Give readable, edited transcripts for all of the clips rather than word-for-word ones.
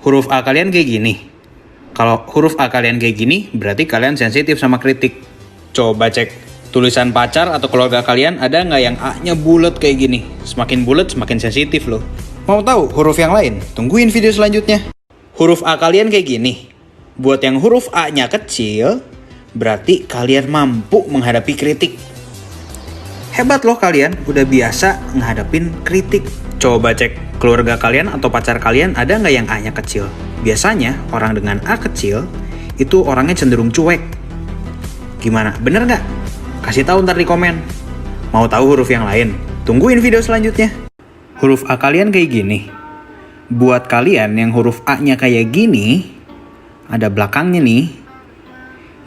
huruf A kalian kayak gini. Kalau huruf A kalian kayak gini, berarti kalian sensitif sama kritik. Coba cek tulisan pacar atau keluarga kalian, ada nggak yang A-nya bulat kayak gini? Semakin bulat, semakin sensitif loh. Mau tahu huruf yang lain? Tungguin video selanjutnya. Huruf A kalian kayak gini. Buat yang huruf A-nya kecil, berarti kalian mampu menghadapi kritik. Hebat loh kalian, udah biasa ngadepin kritik. Coba cek keluarga kalian atau pacar kalian, ada nggak yang A-nya kecil? Biasanya orang dengan A kecil itu orangnya cenderung cuek. Gimana? Bener nggak? Kasih tahu ntar di komen. Mau tahu huruf yang lain? Tungguin video selanjutnya. Huruf A kalian kayak gini. Buat kalian yang huruf A-nya kayak gini, ada belakangnya nih,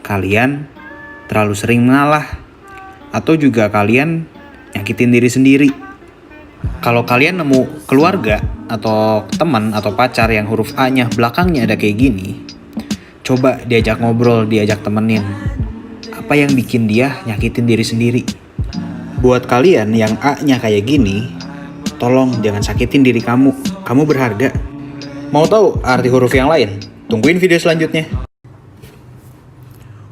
kalian terlalu sering mengalah. Atau juga kalian nyakitin diri sendiri. Kalau kalian nemu keluarga atau teman atau pacar yang huruf A-nya belakangnya ada kayak gini, coba diajak ngobrol, diajak temenin. Apa yang bikin dia nyakitin diri sendiri? Buat kalian yang A-nya kayak gini, tolong jangan sakitin diri kamu. Kamu berharga. Mau tahu arti huruf yang lain? Tungguin video selanjutnya.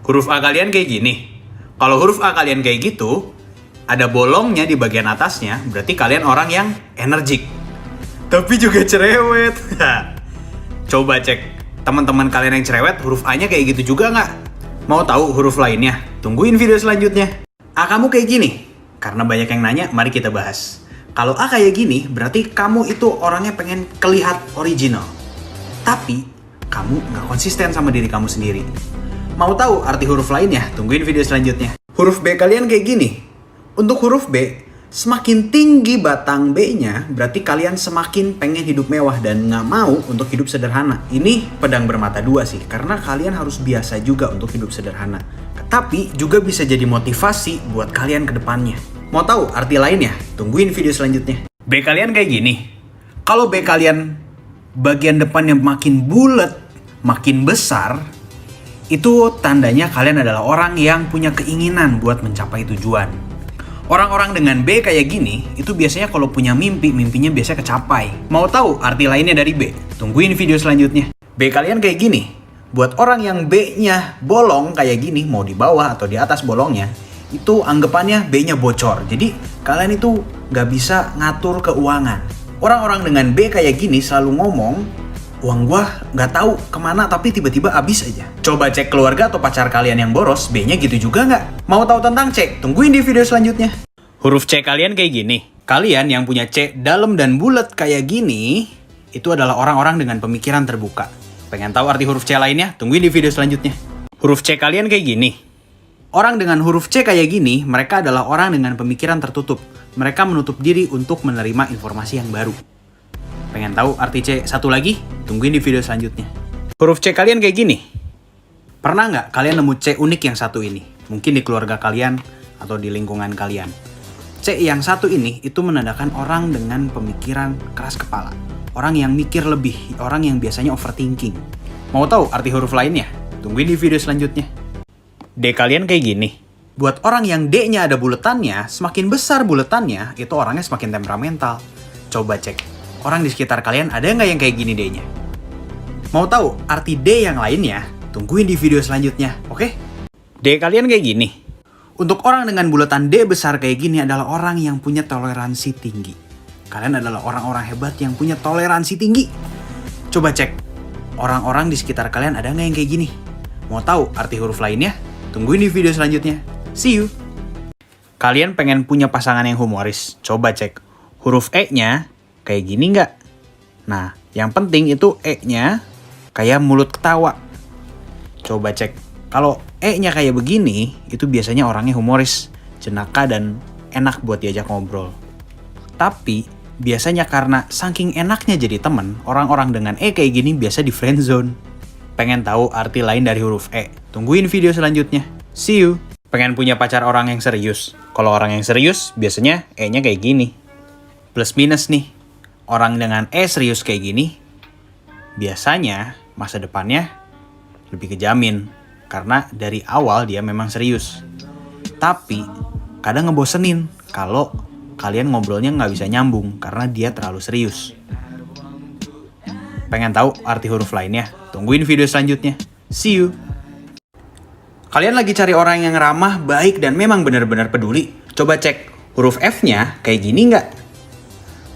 Huruf A kalian kayak gini. Kalau huruf A kalian kayak gitu, ada bolongnya di bagian atasnya, berarti kalian orang yang energik. Tapi juga cerewet. Coba cek teman-teman kalian yang cerewet, huruf A-nya kayak gitu juga nggak? Mau tahu huruf lainnya? Tungguin video selanjutnya. A kamu kayak gini? Karena banyak yang nanya, mari kita bahas. Kalau A kayak gini, berarti kamu itu orangnya pengen kelihat original. Tapi, kamu nggak konsisten sama diri kamu sendiri. Mau tahu arti huruf lainnya? Tungguin video selanjutnya. Huruf B kalian kayak gini. Untuk huruf B, semakin tinggi batang B-nya, berarti kalian semakin pengen hidup mewah dan nggak mau untuk hidup sederhana. Ini pedang bermata dua sih, karena kalian harus biasa juga untuk hidup sederhana. Tapi juga bisa jadi motivasi buat kalian ke depannya. Mau tahu arti lainnya? Tungguin video selanjutnya. B kalian kayak gini. Kalau B kalian bagian depannya makin bulat, makin besar, itu tandanya kalian adalah orang yang punya keinginan buat mencapai tujuan. Orang-orang dengan B kayak gini, itu biasanya kalau punya mimpi, mimpinya biasanya kecapai. Mau tahu arti lainnya dari B? Tungguin video selanjutnya. B kalian kayak gini. Buat orang yang B-nya bolong kayak gini, mau di bawah atau di atas bolongnya, itu anggapannya B-nya bocor. Jadi kalian itu nggak bisa ngatur keuangan. Orang-orang dengan B kayak gini selalu ngomong, uang gua nggak tahu kemana tapi tiba-tiba habis aja. Coba cek keluarga atau pacar kalian yang boros, B-nya gitu juga nggak? Mau tahu tentang C? Tungguin di video selanjutnya. Huruf C kalian kayak gini. Kalian yang punya C dalam dan bulat kayak gini, itu adalah orang-orang dengan pemikiran terbuka. Pengen tahu arti huruf C lainnya? Tungguin di video selanjutnya. Huruf C kalian kayak gini. Orang dengan huruf C kayak gini, mereka adalah orang dengan pemikiran tertutup. Mereka menutup diri untuk menerima informasi yang baru. Pengen tahu arti C satu lagi? Tungguin di video selanjutnya. Huruf C kalian kayak gini. Pernah nggak kalian nemu C unik yang satu ini? Mungkin di keluarga kalian atau di lingkungan kalian. C yang satu ini itu menandakan orang dengan pemikiran keras kepala. Orang yang mikir lebih, orang yang biasanya overthinking. Mau tahu arti huruf lainnya? Tungguin di video selanjutnya. D kalian kayak gini. Buat orang yang D-nya ada buletannya, semakin besar buletannya, itu orangnya semakin temperamental. Coba cek. Orang di sekitar kalian ada nggak yang kayak gini D-nya? Mau tahu arti D yang lainnya? Tungguin di video selanjutnya, oke? D kalian kayak gini. Untuk orang dengan bulatan D besar kayak gini adalah orang yang punya toleransi tinggi. Kalian adalah orang-orang hebat yang punya toleransi tinggi. Coba cek. Orang-orang di sekitar kalian ada nggak yang kayak gini? Mau tahu arti huruf lainnya? Tungguin di video selanjutnya. See you! Kalian pengen punya pasangan yang humoris? Coba cek. Huruf E-nya kayak gini nggak? Nah, yang penting itu E-nya kayak mulut ketawa. Coba cek. Kalau E-nya kayak begini, itu biasanya orangnya humoris, jenaka, dan enak buat diajak ngobrol. Tapi, biasanya karena saking enaknya jadi temen, orang-orang dengan E kayak gini biasa di friendzone. Pengen tahu arti lain dari huruf E? Tungguin video selanjutnya. See you! Pengen punya pacar orang yang serius? Kalau orang yang serius, biasanya E-nya kayak gini. Plus minus nih. Orang dengan E serius kayak gini, biasanya masa depannya lebih kejamin. Karena dari awal dia memang serius. Tapi kadang ngebosenin kalau kalian ngobrolnya nggak bisa nyambung karena dia terlalu serius. Pengen tahu arti huruf lainnya? Tungguin video selanjutnya. See you! Kalian lagi cari orang yang ramah, baik, dan memang benar-benar peduli? Coba cek huruf F-nya kayak gini nggak?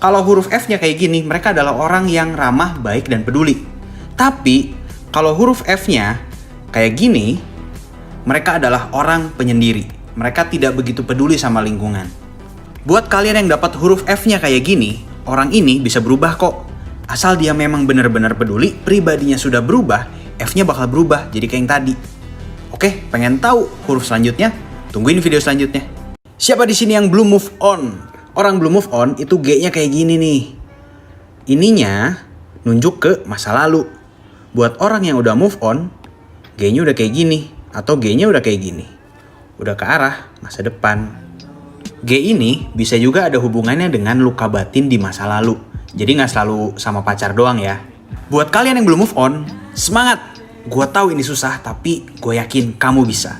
Kalau huruf F-nya kayak gini, mereka adalah orang yang ramah, baik, dan peduli. Tapi, kalau huruf F-nya kayak gini, mereka adalah orang penyendiri. Mereka tidak begitu peduli sama lingkungan. Buat kalian yang dapat huruf F-nya kayak gini, orang ini bisa berubah kok. Asal dia memang benar-benar peduli, pribadinya sudah berubah, F-nya bakal berubah jadi kayak yang tadi. Oke, pengen tahu huruf selanjutnya? Tungguin video selanjutnya. Siapa di sini yang belum move on? Orang belum move on itu G-nya kayak gini nih. Ininya nunjuk ke masa lalu. Buat orang yang udah move on, G-nya udah kayak gini. Atau G-nya udah kayak gini. Udah ke arah masa depan. G ini bisa juga ada hubungannya dengan luka batin di masa lalu. Jadi nggak selalu sama pacar doang ya. Buat kalian yang belum move on, semangat! Gue tahu ini susah, tapi gue yakin kamu bisa.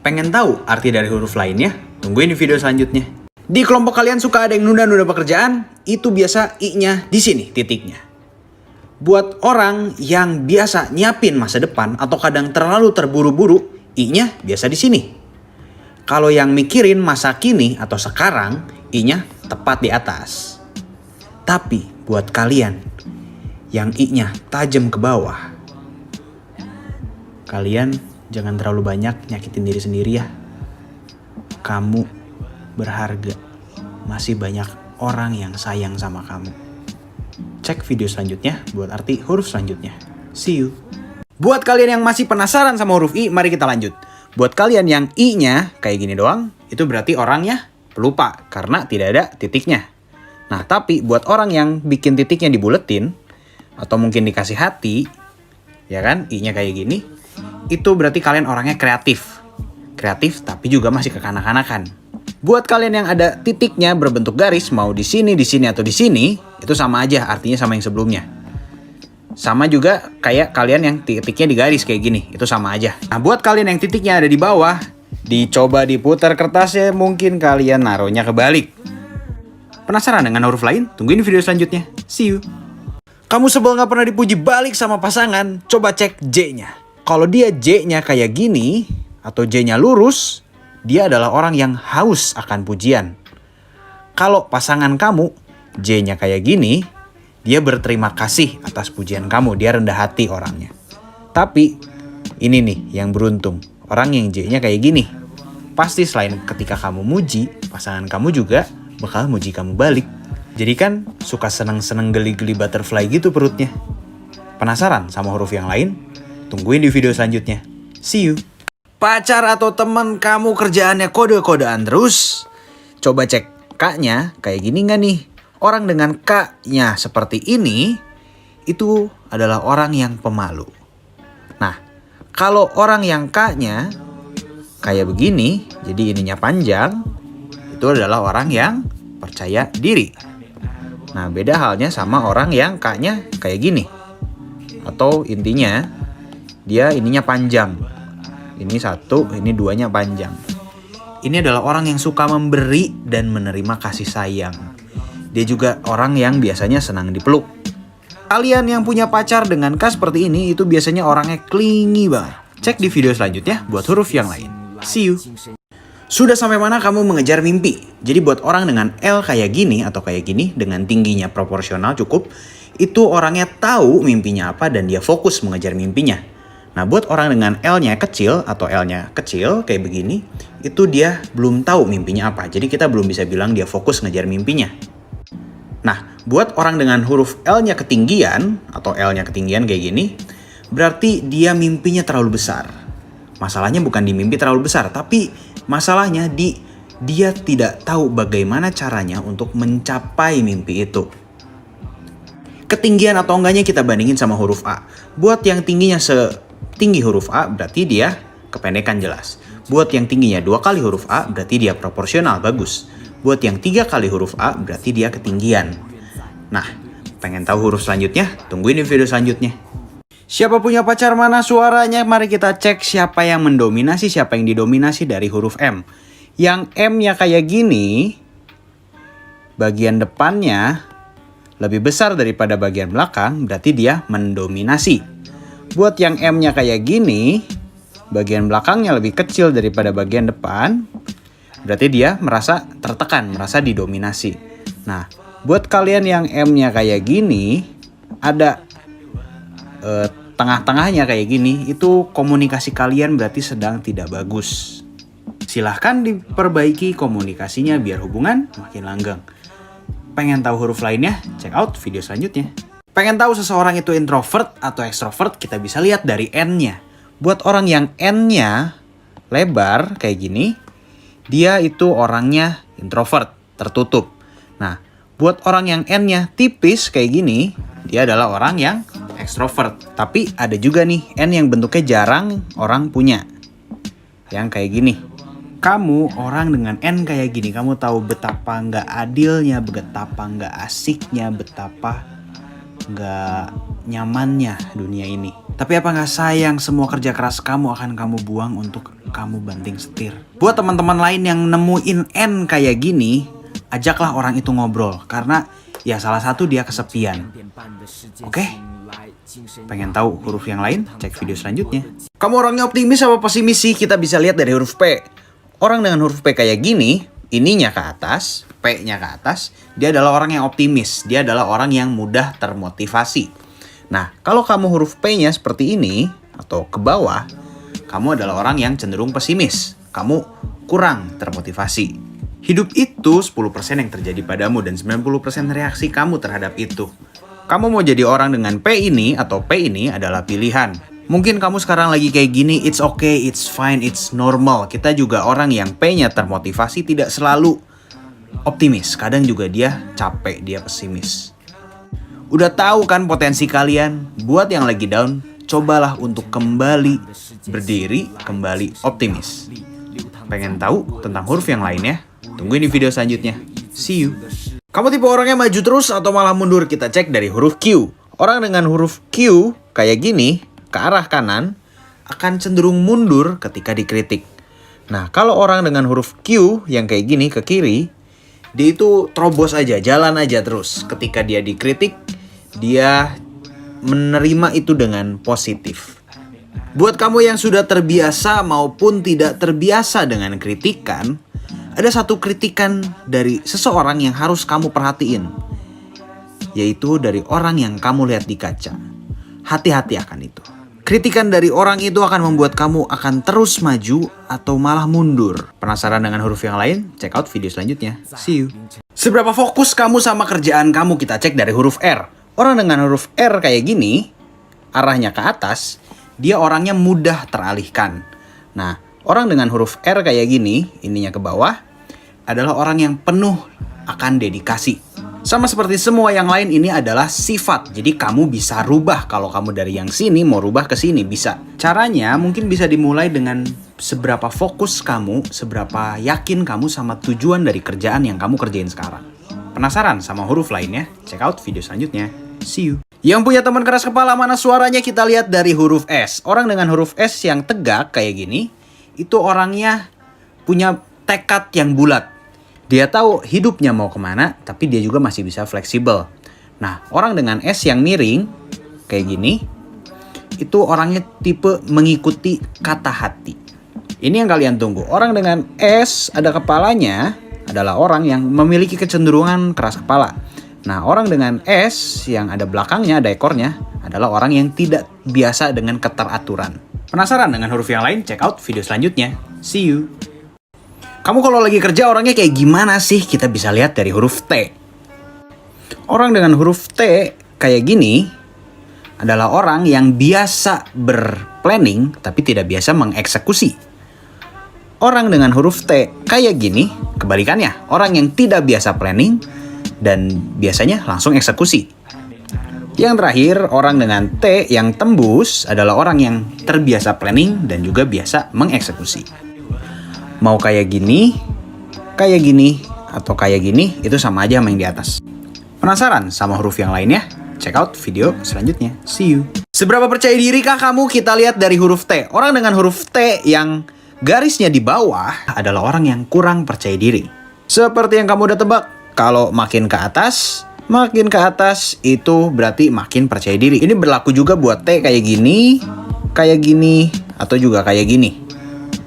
Pengen tahu arti dari huruf lainnya? Tungguin di video selanjutnya. Di kelompok kalian suka ada yang nunda-nunda pekerjaan? Itu biasa I-nya di sini titiknya. Buat orang yang biasa nyiapin masa depan atau kadang terlalu terburu-buru, I-nya biasa di sini. Kalau yang mikirin masa kini atau sekarang, I-nya tepat di atas. Tapi buat kalian yang I-nya tajam ke bawah, kalian jangan terlalu banyak nyakitin diri sendiri ya. Kamu berharga. Masih banyak orang yang sayang sama kamu. Cek video selanjutnya buat arti huruf selanjutnya. See you. Buat kalian yang masih penasaran sama huruf I, mari kita lanjut. Buat kalian yang I-nya kayak gini doang, itu berarti orangnya pelupa karena tidak ada titiknya. Nah, tapi buat orang yang bikin titiknya dibuletin atau mungkin dikasih hati, ya kan, I-nya kayak gini, itu berarti kalian orangnya kreatif. Kreatif tapi juga masih kekanak-kanakan. Buat kalian yang ada titiknya berbentuk garis, mau di sini, atau di sini, itu sama aja artinya sama yang sebelumnya. Sama juga kayak kalian yang titiknya di garis kayak gini, itu sama aja. Nah, buat kalian yang titiknya ada di bawah, dicoba diputar kertasnya, mungkin kalian naruhnya kebalik. Penasaran dengan huruf lain? Tungguin video selanjutnya. See you. Kamu sebel gak pernah dipuji balik sama pasangan? Coba cek J-nya. Kalau dia J-nya kayak gini, atau J-nya lurus, dia adalah orang yang haus akan pujian. Kalau pasangan kamu J-nya kayak gini, dia berterima kasih atas pujian kamu. Dia rendah hati orangnya. Tapi ini nih yang beruntung. Orang yang J-nya kayak gini, pasti selain ketika kamu muji, pasangan kamu juga bakal muji kamu balik. Jadi kan suka seneng-seneng geli-geli butterfly gitu perutnya. Penasaran sama huruf yang lain? Tungguin di video selanjutnya. See you. Pacar atau teman kamu kerjaannya kode-kodean terus? Coba cek K-nya kayak gini nggak nih? Orang dengan K-nya seperti ini, itu adalah orang yang pemalu. Nah, kalau orang yang K-nya kayak begini, jadi ininya panjang, itu adalah orang yang percaya diri. Nah, beda halnya sama orang yang K-nya kayak gini. Atau intinya, dia ininya panjang. Ini satu, ini duanya panjang. Ini adalah orang yang suka memberi dan menerima kasih sayang. Dia juga orang yang biasanya senang dipeluk. Kalian yang punya pacar dengan K seperti ini, itu biasanya orangnya clingy banget. Cek di video selanjutnya buat huruf yang lain. See you. Sudah sampai mana kamu mengejar mimpi? Jadi buat orang dengan L kayak gini atau kayak gini, dengan tingginya proporsional cukup, itu orangnya tahu mimpinya apa dan dia fokus mengejar mimpinya. Nah, buat orang dengan L-nya kecil atau L-nya kecil kayak begini, itu dia belum tahu mimpinya apa. Jadi kita belum bisa bilang dia fokus ngejar mimpinya. Nah, buat orang dengan huruf L-nya ketinggian atau L-nya ketinggian kayak gini, berarti dia mimpinya terlalu besar. Masalahnya bukan di mimpi terlalu besar, tapi masalahnya di dia tidak tahu bagaimana caranya untuk mencapai mimpi itu. Ketinggian atau enggaknya kita bandingin sama huruf A. Buat yang tingginya setinggi huruf A, berarti dia kependekan jelas. Buat yang tingginya 2 kali huruf A, berarti dia proporsional, bagus. Buat yang 3 kali huruf A, berarti dia ketinggian. Nah, pengen tahu huruf selanjutnya? Tungguin di video selanjutnya. Siapa punya pacar mana suaranya? Mari kita cek siapa yang mendominasi, siapa yang didominasi dari huruf M. Yang M-nya kayak gini, bagian depannya lebih besar daripada bagian belakang, berarti dia mendominasi. Buat yang M-nya kayak gini, bagian belakangnya lebih kecil daripada bagian depan, berarti dia merasa tertekan, merasa didominasi. Nah, buat kalian yang M-nya kayak gini, ada tengah-tengahnya kayak gini, itu komunikasi kalian berarti sedang tidak bagus. Silahkan diperbaiki komunikasinya biar hubungan makin langgeng. Pengen tahu huruf lainnya? Check out video selanjutnya. Pengen tahu seseorang itu introvert atau extrovert? Kita bisa lihat dari N-nya. Buat orang yang N-nya lebar kayak gini, dia itu orangnya introvert, tertutup. Nah, buat orang yang N-nya tipis kayak gini, dia adalah orang yang extrovert. Tapi ada juga nih N yang bentuknya jarang orang punya. Yang kayak gini. Kamu orang dengan N kayak gini, kamu tahu betapa nggak adilnya, betapa nggak asiknya, betapa nggak nyamannya dunia ini. Tapi apa nggak sayang semua kerja keras kamu akan kamu buang untuk kamu banting setir. Buat teman-teman lain yang nemuin N kayak gini, ajaklah orang itu ngobrol. Karena ya salah satu dia kesepian. Oke? Pengen tahu huruf yang lain? Cek video selanjutnya. Kamu orangnya optimis apa pesimis sih? Kita bisa lihat dari huruf P. Orang dengan huruf P kayak gini, ininya ke atas, P-nya ke atas, dia adalah orang yang optimis. Dia adalah orang yang mudah termotivasi. Nah, kalau kamu huruf P-nya seperti ini, atau ke bawah, kamu adalah orang yang cenderung pesimis. Kamu kurang termotivasi. Hidup itu 10% yang terjadi padamu dan 90% reaksi kamu terhadap itu. Kamu mau jadi orang dengan P ini atau P ini adalah pilihan. Mungkin kamu sekarang lagi kayak gini, it's okay, it's fine, it's normal. Kita juga orang yang P-nya termotivasi tidak selalu optimis. Kadang juga dia capek, dia pesimis. Udah tahu kan potensi kalian? Buat yang lagi down, cobalah untuk kembali berdiri, kembali optimis. Pengen tahu tentang huruf yang lainnya? Tungguin di video selanjutnya. See you. Kamu tipe orangnya maju terus atau malah mundur? Kita cek dari huruf Q. Orang dengan huruf Q kayak gini, ke arah kanan, akan cenderung mundur ketika dikritik. Nah, kalau orang dengan huruf Q yang kayak gini ke kiri, dia itu terobos aja, jalan aja terus. Ketika dia dikritik, dia menerima itu dengan positif. Buat kamu yang sudah terbiasa maupun tidak terbiasa dengan kritikan, ada satu kritikan dari seseorang yang harus kamu perhatiin, yaitu dari orang yang kamu lihat di kaca. Hati-hati akan itu. Kritikan dari orang itu akan membuat kamu akan terus maju atau malah mundur. Penasaran dengan huruf yang lain? Check out video selanjutnya. See you. Seberapa fokus kamu sama kerjaan kamu? Kita cek dari huruf R. Orang dengan huruf R kayak gini, arahnya ke atas, dia orangnya mudah teralihkan. Nah, orang dengan huruf R kayak gini, ininya ke bawah, adalah orang yang penuh akan dedikasi. Sama seperti semua yang lain, ini adalah sifat. Jadi kamu bisa rubah. Kalau kamu dari yang sini mau rubah ke sini bisa. Caranya mungkin bisa dimulai dengan seberapa fokus kamu, seberapa yakin kamu sama tujuan dari kerjaan yang kamu kerjain sekarang. Penasaran sama huruf lainnya? Check out video selanjutnya. See you. Yang punya teman keras kepala, mana suaranya? Kita lihat dari huruf S. Orang dengan huruf S yang tegak kayak gini, itu orangnya punya tekad yang bulat. Dia tahu hidupnya mau kemana, tapi dia juga masih bisa fleksibel. Nah, orang dengan S yang miring, kayak gini, itu orangnya tipe mengikuti kata hati. Ini yang kalian tunggu. Orang dengan S ada kepalanya adalah orang yang memiliki kecenderungan keras kepala. Nah, orang dengan S yang ada belakangnya, ada ekornya, adalah orang yang tidak biasa dengan keteraturan. Penasaran dengan huruf yang lain? Check out video selanjutnya. See you. Kamu kalau lagi kerja orangnya kayak gimana sih? Kita bisa lihat dari huruf T. Orang dengan huruf T kayak gini adalah orang yang biasa berplanning tapi tidak biasa mengeksekusi. Orang dengan huruf T kayak gini, kebalikannya, orang yang tidak biasa planning dan biasanya langsung eksekusi. Yang terakhir, orang dengan T yang tembus adalah orang yang terbiasa planning dan juga biasa mengeksekusi. Mau kayak gini, atau kayak gini, itu sama aja sama yang di atas. Penasaran sama huruf yang lainnya? Check out video selanjutnya. See you. Seberapa percaya dirikah kamu? Kita lihat dari huruf T. Orang dengan huruf T yang garisnya di bawah adalah orang yang kurang percaya diri. Seperti yang kamu udah tebak, kalau makin ke atas, Makin ke atas itu berarti makin percaya diri. Ini berlaku juga buat T kayak gini, atau juga kayak gini.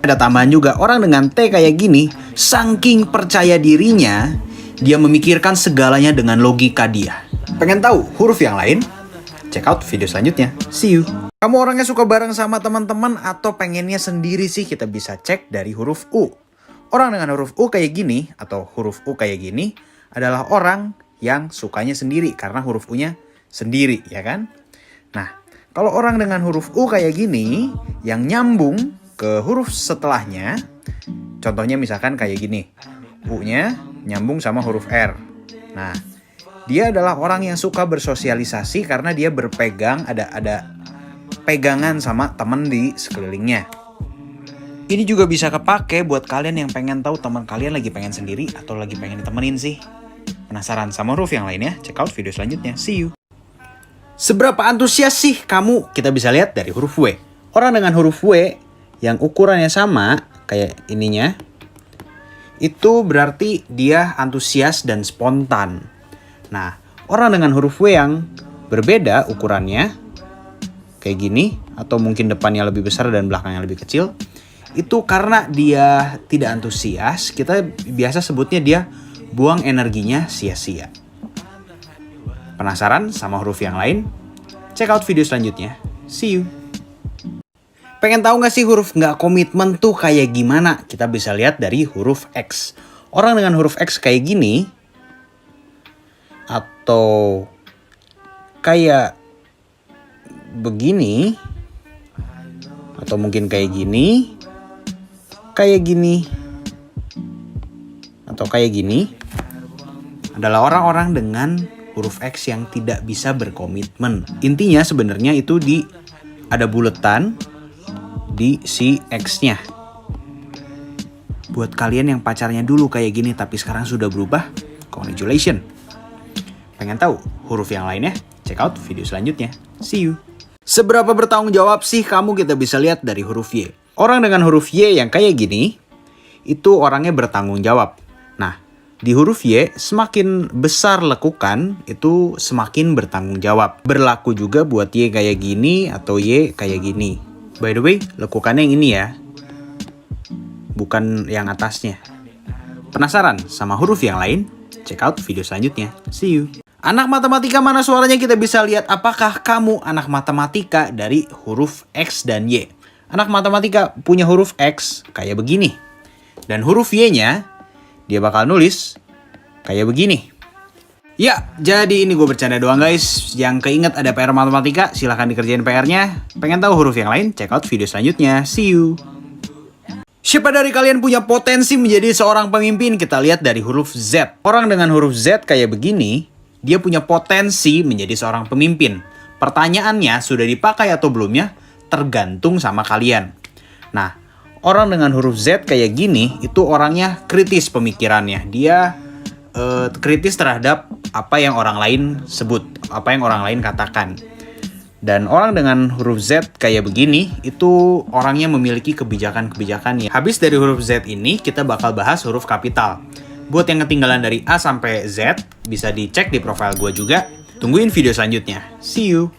Ada tambahan juga, orang dengan T kayak gini, saking percaya dirinya, dia memikirkan segalanya dengan logika dia. Pengen tahu huruf yang lain? Check out video selanjutnya. See you. Kamu orangnya suka bareng sama teman-teman atau pengennya sendiri sih? Kita bisa cek dari huruf U. Orang dengan huruf U kayak gini atau huruf U kayak gini adalah orang yang sukanya sendiri karena huruf U-nya sendiri, ya kan? Nah, kalau orang dengan huruf U kayak gini yang nyambung ke huruf setelahnya, contohnya misalkan kayak gini. U-nya nyambung sama huruf R. Nah, dia adalah orang yang suka bersosialisasi karena dia berpegang, ada pegangan sama teman di sekelilingnya. Ini juga bisa kepake buat kalian yang pengen tahu teman kalian lagi pengen sendiri atau lagi pengen ditemenin sih. Penasaran sama huruf yang lainnya? Check out video selanjutnya. See you. Seberapa antusias sih kamu? Kita bisa lihat dari huruf W. Orang dengan huruf W yang ukurannya sama kayak ininya, itu berarti dia antusias dan spontan. Nah, orang dengan huruf W yang berbeda ukurannya, kayak gini, atau mungkin depannya lebih besar dan belakangnya lebih kecil, itu karena dia tidak antusias, kita biasa sebutnya dia buang energinya sia-sia. Penasaran sama huruf yang lain? Check out video selanjutnya. See you. Pengen tahu gak sih huruf gak komitmen tuh kayak gimana? Kita bisa lihat dari huruf X. Orang dengan huruf X kayak gini, atau kayak begini, atau mungkin kayak gini, atau kayak gini, adalah orang-orang dengan huruf X yang tidak bisa berkomitmen. Intinya sebenarnya itu ada buletan di si X-nya. Buat kalian yang pacarnya dulu kayak gini tapi sekarang sudah berubah, congratulations. Pengen tahu huruf yang lainnya? Check out video selanjutnya. See you. Seberapa bertanggung jawab sih kamu? Kita bisa lihat dari huruf Y. Orang dengan huruf Y yang kayak gini, itu orangnya bertanggung jawab. Nah, di huruf Y, semakin besar lekukan, itu semakin bertanggung jawab. Berlaku juga buat Y kayak gini atau Y kayak gini. By the way, lekukannya yang ini ya, bukan yang atasnya. Penasaran sama huruf yang lain? Check out video selanjutnya. See you. Anak matematika mana suaranya? Kita bisa lihat apakah kamu anak matematika dari huruf X dan Y. Anak matematika punya huruf X kayak begini. Dan huruf Y-nya dia bakal nulis kayak begini. Ya, jadi ini gue bercanda doang guys. Yang keinget ada PR matematika, silahkan dikerjain PR-nya. Pengen tahu huruf yang lain? Check out video selanjutnya. See you. Siapa dari kalian punya potensi menjadi seorang pemimpin? Kita lihat dari huruf Z. Orang dengan huruf Z kayak begini, dia punya potensi menjadi seorang pemimpin. Pertanyaannya, sudah dipakai atau belumnya? Tergantung sama kalian. Nah, orang dengan huruf Z kayak gini, itu orangnya kritis pemikirannya. Dia kritis terhadap apa yang orang lain sebut, apa yang orang lain katakan. Dan orang dengan huruf Z kayak begini, itu orangnya memiliki kebijakan-kebijakan. Habis dari huruf Z ini, kita bakal bahas huruf kapital. Buat yang ketinggalan dari A sampai Z, bisa dicek di profil gue juga. Tungguin video selanjutnya. See you!